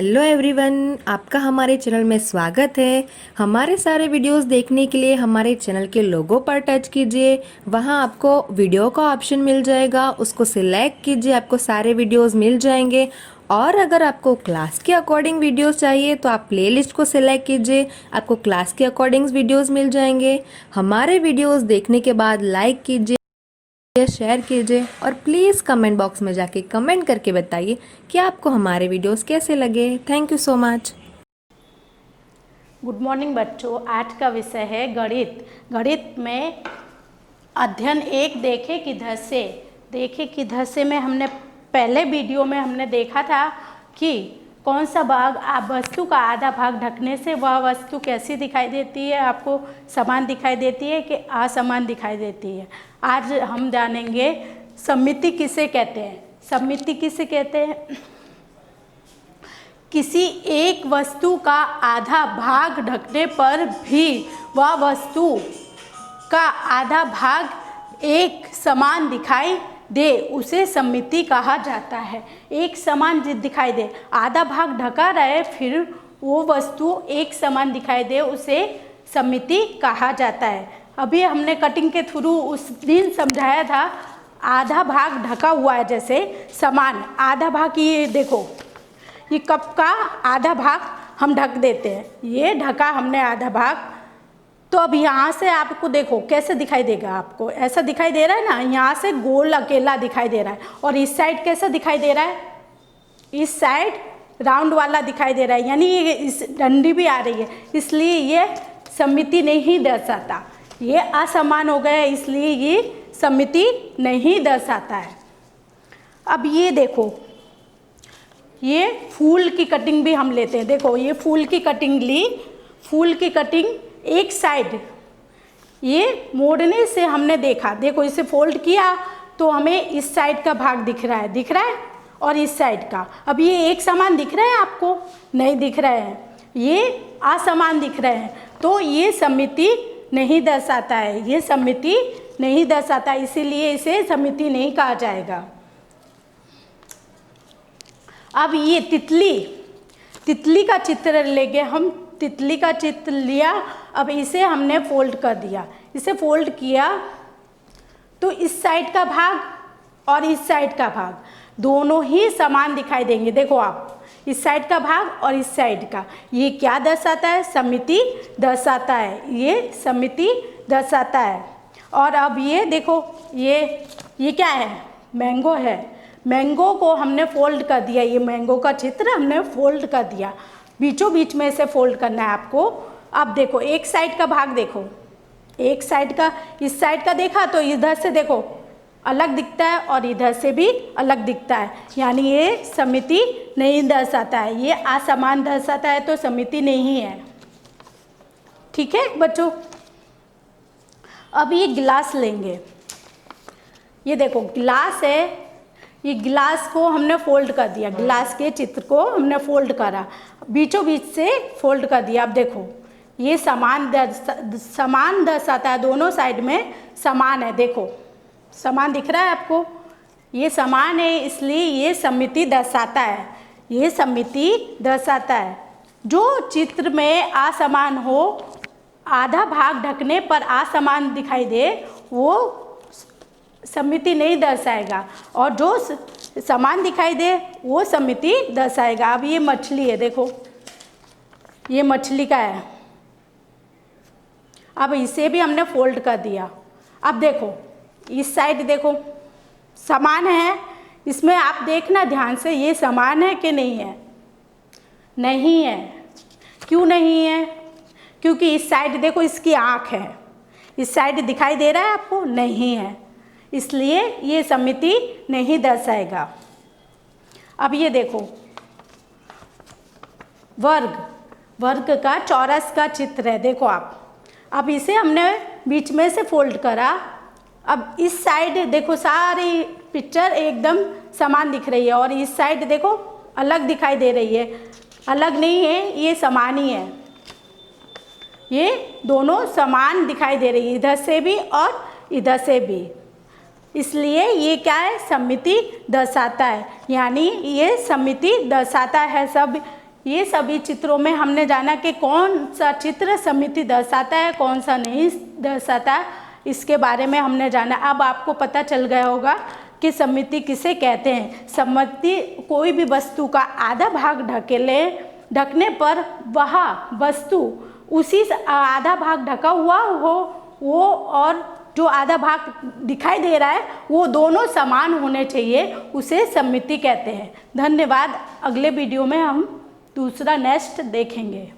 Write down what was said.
Hello everyone, आपका हमारे channel में स्वागत है। हमारे सारे वीडियोस देखने के लिए हमारे चैनल के लोगो पर टच कीजिए। वहां आपको वीडियो का ऑप्शन मिल जाएगा, उसको सिलेक्ट कीजिए, आपको सारे वीडियोस मिल जाएंगे। और अगर आपको क्लास के अकॉर्डिंग वीडियोस चाहिए तो आप प्लेलिस्ट को सिलेक्ट कीजिए, आपको क्लास के अकॉर्डिंग वीडियोस मिल जाएंगे। हमारे वीडियोस देखने के बाद लाइक कीजिए, शेयर कीजिए और प्लीज़ कमेंट बॉक्स में जाके कमेंट करके बताइए कि आपको हमारे वीडियोस कैसे लगे। Thank you so much. Good morning बच्चों, आज का विषय है गणित। गणित में अध्ययन 1 देखे किधर से में हमने पहले वीडियो में हमने देखा था कि कौन सा भाग वस्तु का आधा भाग ढकने से वह वस्तु कैसी दिखाई देती है, आपको समान दिखाई देती है कि असमान दिखाई देती है। आज हम जानेंगे सममिति किसे कहते हैं। सममिति किसे कहते हैं? किसी एक वस्तु का आधा भाग ढकने पर भी वह वस्तु का आधा भाग एक समान दिखाई दे, उसे सममिति कहा जाता है। एक समान दिखाई दे, आधा भाग ढका रहे फिर वो वस्तु एक समान दिखाई दे, उसे सममिति कहा जाता है। अभी हमने कटिंग के थ्रू उस दिन समझाया था, आधा भाग ढका हुआ है जैसे समान आधा भाग। ये देखो, ये कप का आधा भाग हम ढक देते हैं, ये ढका हमने आधा भाग। तो अब यहाँ से आपको देखो कैसे दिखाई देगा, आपको ऐसा दिखाई दे रहा है ना, यहाँ से गोल अकेला दिखाई दे रहा है। और इस साइड कैसा दिखाई दे रहा है? इस साइड राउंड वाला दिखाई दे रहा है, यानी ये इस डंडी भी आ रही है, इसलिए ये सममिति नहीं दर्शाता। ये असमान हो गया, इसलिए ये सममिति नहीं दर्शाता है। अब ये देखो, ये फूल की कटिंग भी हम लेते हैं। देखो, ये फूल की कटिंग ली, फूल की कटिंग एक साइड ये मोड़ने से हमने देखा, देखो इसे फोल्ड किया तो हमें इस साइड का भाग दिख रहा है और इस साइड का। अब ये एक समान दिख रहा है आपको? नहीं दिख रहा है, ये असमान दिख रहे हैं, तो ये सममिति नहीं दर्शाता है, ये सममिति नहीं दर्शाता, इसीलिए इसे सममिति नहीं कहा जाएगा। अब ये तितली का चित्र लेंगे हम। तितली का चित्र लिया, अब इसे हमने फोल्ड कर दिया। इसे फोल्ड किया तो इस साइड का भाग और इस साइड का भाग दोनों ही समान दिखाई देंगे। देखो आप, इस साइड का भाग और इस साइड का, ये क्या दर्शाता है? सममिति दर्शाता है, ये सममिति दर्शाता है। और अब ये देखो, ये क्या है? मैंगो है। मैंगो को हमने फोल्ड कर दिया, ये मैंगो का चित्र हमने फोल्ड कर दिया, बीचों बीच में से फोल्ड करना है आपको। अब देखो, एक साइड का भाग देखो, एक साइड का, इस साइड का देखा तो इधर से देखो अलग दिखता है और इधर से भी अलग दिखता है, यानी ये सममिति नहीं दर्शाता है, ये असमान दर्शाता है, तो सममिति नहीं है। ठीक है बच्चों। अब ये गिलास लेंगे, ये देखो गिलास है, ये गिलास को हमने फोल्ड कर दिया, गिलास के चित्र को हमने फोल्ड करा, बीचों बीच से फोल्ड कर दिया। अब देखो, ये समान दर्शाता है, दोनों साइड में समान है। देखो समान दिख रहा है आपको, ये समान है, इसलिए ये सममिति दर्शाता है, ये सममिति दर्शाता है। जो चित्र में असमान हो, आधा भाग ढकने पर असमान दिखाई दे, वो सममिति नहीं दर्शाएगा, और जो समान दिखाई दे वो सममिति दर्शाएगा। अब ये मछली है, देखो ये मछली का है, अब इसे भी हमने फोल्ड कर दिया। अब देखो इस साइड देखो समान है, इसमें आप देखना ध्यान से, ये समान है कि नहीं है? नहीं है। क्यों नहीं है? क्योंकि इस साइड देखो, इसकी आँख है, इस साइड दिखाई दे रहा है आपको? नहीं है, इसलिए ये सममिति नहीं दर्शाएगा। अब ये देखो, वर्ग का चौरस का चित्र है, देखो आप। अब इसे हमने बीच में से फोल्ड करा, अब इस साइड देखो सारी पिक्चर एकदम समान दिख रही है, और इस साइड देखो अलग दिखाई दे रही है। अलग नहीं है, ये समान ही है, ये दोनों समान दिखाई दे रही है, इधर से भी और इधर से भी, इसलिए ये क्या है? सममिति दर्शाता है, यानी ये सममिति दर्शाता है। सब ये सभी चित्रों में हमने जाना कि कौन सा चित्र समिति दर्शाता है, कौन सा नहीं दर्शाता है, इसके बारे में हमने जाना। अब आपको पता चल गया होगा कि समिति किसे कहते हैं। समिति कोई भी वस्तु का आधा भाग ढकने पर वह वस्तु उसी आधा भाग ढका हुआ हो, वो और जो आधा भाग दिखाई दे रहा है वो दोनों समान होने चाहिए, उसे समिति कहते हैं। धन्यवाद। अगले वीडियो में हम दूसरा नेक्स्ट देखेंगे।